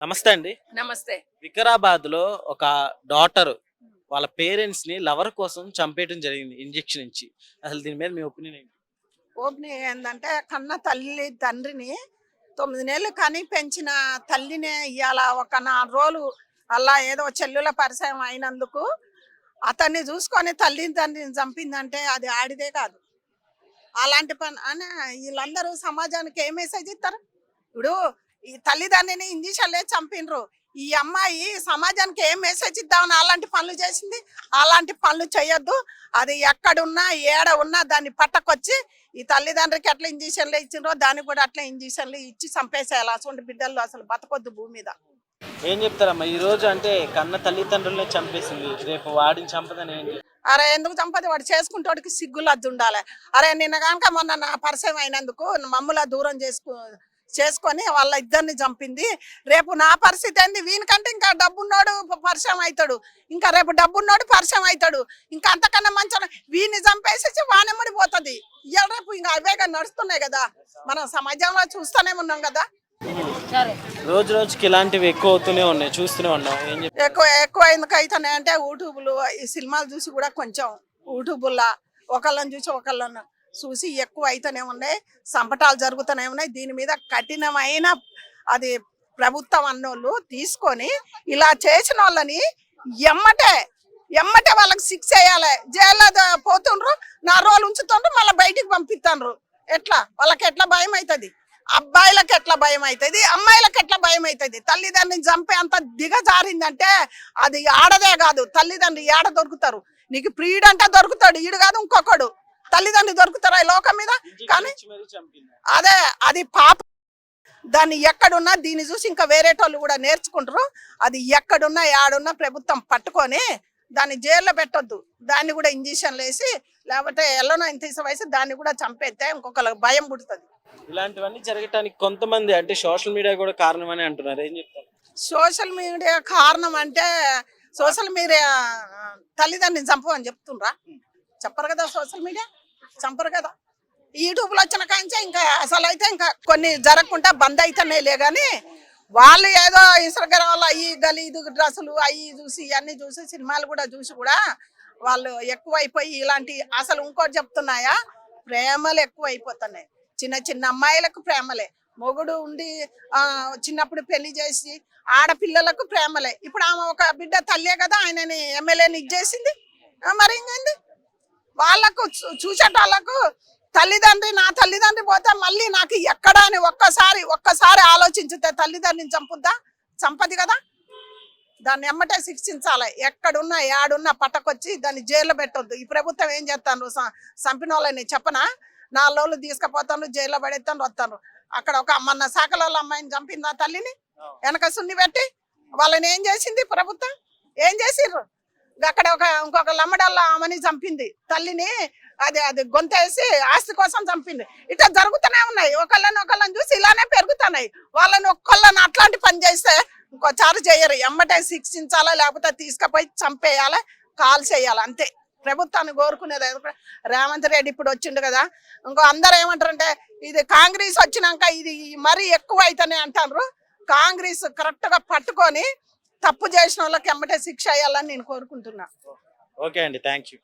నమస్తే అండి. నమస్తే. వికారాబాద్ లో ఒక డాటర్ వాళ్ళ పేరెంట్స్ ని లవర్ కోసం చంపేయడం జరిగింది ఇంజెక్షన్ ఇచ్చి. అసలు దీని మీద మీ ఒపీనియన్ ఏంటి? ఓపెనింగ్ ఏందంటే కన్న తల్లి తండ్రిని 9 నెలలు కని పెంచిన తల్లినే ఇవాళ ఒక 4 రోజులు అలా ఏదో చెల్లుల పరిచయం అయినందుకు అతన్ని చూసుకొని తల్లిని తండ్రిని చంపిందంటే అది ఆడిదే కాదు. అలాంటి పని అని వీళ్ళందరూ సమాజానికి ఏ మెసేజ్ ఇస్తారు? ఇప్పుడు ఈ తల్లిదండ్రిని ఇంజక్షన్లే చంపినరు. ఈ అమ్మాయి సమాజానికి ఏం మెసేజ్ ఇద్దామని అలాంటి పనులు చేసింది. అలాంటి పనులు చేయొద్దు. అది ఎక్కడున్నా ఏడ ఉన్నా దాన్ని పట్టకొచ్చి ఈ తల్లిదండ్రికి ఎట్లా ఇంజక్షన్లు ఇచ్చిండ్రో దానికి కూడా అట్లా ఇంజక్షన్లు ఇచ్చి చంపేసేయాలి. అటువంటి బిడ్డలు అసలు బతకొద్దు భూమి మీద. ఏం చెప్తారమ్మా ఈ రోజు అంటే కన్న తల్లిదండ్రులనే చంపేసింది, రేపు వాడిని చంపదని ఏంటి? అరే ఎందుకు చంపదు? వాడు చేసుకుంటోడికి సిగ్గులు అద్దు ఉండాలి. అరే నిన్న కనుక మొన్న నా పరిచయం అయినందుకు మమ్ముల దూరం చేసుకొని వాళ్ళ ఇద్దరిని చంపింది. రేపు నా పరిస్థితి ఏంది? వీనికంటే ఇంకా డబ్బున్నోడు పరిచయం అవుతాడు, ఇంకా రేపు డబ్బున్నోడు పరిచయం అవుతాడు, ఇంకా అంతకన్నా మంచి వీడిని చంపేసేసి వానెమ్మడి పోతుంది. ఇవాళ రేపు ఇంకా అవేగా నడుస్తున్నాయి కదా, మనం సమాజంలో చూస్తూనే ఉన్నాం కదా. రోజు రోజుకి ఇలాంటివి ఎక్కువ అవుతూనే ఉన్నాయి, చూస్తూనే ఉన్నాం. ఎక్కువ ఎందుకు అవుతున్నాయి అంటే యూట్యూబ్లు ఈ సినిమాలు చూసి కూడా కొంచెం యూట్యూబ్లో ఒకళ్ళని చూసి ఒకళ్ళని చూసి ఎక్కువ అయితేనే ఉన్నాయి, సంపటాలు జరుగుతూనే ఉన్నాయి. దీని మీద కఠినమైన అది ప్రభుత్వం అన్నోళ్ళు తీసుకొని ఇలా చేసిన వాళ్ళని ఎమ్మటే వాళ్ళకి శిక్ష చేయాలి. జైల్లో పోతుండ్రు, 4 రోజులు ఉంచుతుండ్రు, మళ్ళీ బయటికి పంపిస్తుండ్రు. ఎట్లా వాళ్ళకి ఎట్లా భయం అవుతుంది? అబ్బాయిలకు ఎట్లా భయం అవుతుంది? అమ్మాయిలకు ఎట్లా భయం అవుతుంది? తల్లిదండ్రిని చంపే అంత దిగజారిందంటే అది ఆడదే కాదు. తల్లిదండ్రి ఏడ దొరుకుతారు? నీకు ప్రియుడు అంటే దొరుకుతాడు, ఈడు కాదు ఇంకొకడు. తల్లిదండ్రులు దొరుకుతారా ఈ లోకం మీద? కానీ అదే అది పాప. దాన్ని ఎక్కడున్నా దీన్ని చూసి ఇంకా వేరేటోళ్ళు కూడా నేర్చుకుంటారు. అది ఎక్కడున్నా ఏడున్నా ప్రభుత్వం పట్టుకొని దాన్ని జైల్లో పెట్టొద్దు. దాన్ని కూడా ఇంజక్షన్లు వేసి లేకపోతే ఎల్లనో తీసివేసి దాన్ని కూడా చంపేస్తే ఇంకొకరికి భయం పుడుతుంది. ఇలాంటివన్నీ జరగటానికి కొంతమంది అంటే సోషల్ మీడియా కూడా కారణమని అంటున్నారు. ఏం చెప్తారు? సోషల్ మీడియా కారణం అంటే సోషల్ మీడియా తల్లిదండ్రిని చంపమని చెప్తుండ్రా? చెప్పరు కదా, సోషల్ మీడియా చంపరు కదా. యూట్యూబ్లో వచ్చిన కాంచే ఇంకా అసలు అయితే ఇంకా కొన్ని జరగకుండా బంద్ అయితేనేలే కానీ వాళ్ళు ఏదో ఇన్స్టాగ్రామ్లో అవి గలీదు డ్రెస్సులు అవి చూసి ఇవన్నీ చూసి సినిమాలు కూడా చూసి కూడా వాళ్ళు ఎక్కువైపోయి ఇలాంటి అసలు ఇంకోటి చెప్తున్నాయా, ప్రేమలు ఎక్కువ అయిపోతున్నాయి. చిన్న చిన్న అమ్మాయిలకు ప్రేమలే, మొగుడు ఉండి చిన్నప్పుడు పెళ్లి చేసి ఆడపిల్లలకు ప్రేమలే. ఇప్పుడు ఆమె ఒక బిడ్డ తల్లే కదా, ఆయనని ఎమ్మెల్యేని ఇచ్చేసింది. మరి ఇంకేంది? వాళ్ళకు చూసేటోళ్ళకు నా తల్లిదండ్రి పోతే మళ్ళీ నాకు ఎక్కడ అని ఒక్కసారి ఆలోచించితే తల్లిదండ్రిని చంపది కదా. దాన్ని ఎమ్మటే శిక్షించాలి. ఎక్కడున్నా ఏడున్నా పట్టకొచ్చి దాన్ని జైల్లో పెట్టొద్దు. ఈ ప్రభుత్వం ఏం చేస్తాను? చంపిన వాళ్ళని చెప్పనా? 4 రోజులు తీసుకుపోతాను, జైల్లో పడేస్తాను, వస్తాను. అక్కడ ఒక మొన్న శాఖల అమ్మాయిని చంపిందా తల్లిని వెనక సున్ని పెట్టి? వాళ్ళని ఏం చేసింది ప్రభుత్వం? ఏం చేసిర్రు? అక్కడ ఇంకొక లమ్మడల్లా ఆమెని చంపింది తల్లిని. అది గొంతేసి ఆస్తి కోసం చంపింది. ఇట్లా జరుగుతూనే ఉన్నాయి. ఒకళ్ళని చూసి ఇలానే పెరుగుతున్నాయి. వాళ్ళని ఒక్కళ్ళని అట్లాంటి పని చేస్తే ఇంకోసారి చేయరు. ఎమ్మటే శిక్షించాలా, లేకపోతే తీసుకుపోయి చంపేయాలి, కాల్ చేయాలి, అంతే. ప్రభుత్వాన్ని కోరుకునేది రేవంత్ రెడ్డి ఇప్పుడు వచ్చిండు కదా. ఇంకో అందరు ఏమంటారంటే ఇది కాంగ్రెస్ వచ్చినాక ఇది మరీ ఎక్కువ అయితేనే అంటారు. కాంగ్రెస్ కరెక్ట్ గా పట్టుకొని తప్పు చేసిన వాళ్ళకి ఎమ్మటే శిక్ష అయ్యాలని నేను కోరుకుంటున్నా. ఓకే అండి, థ్యాంక్ యూ.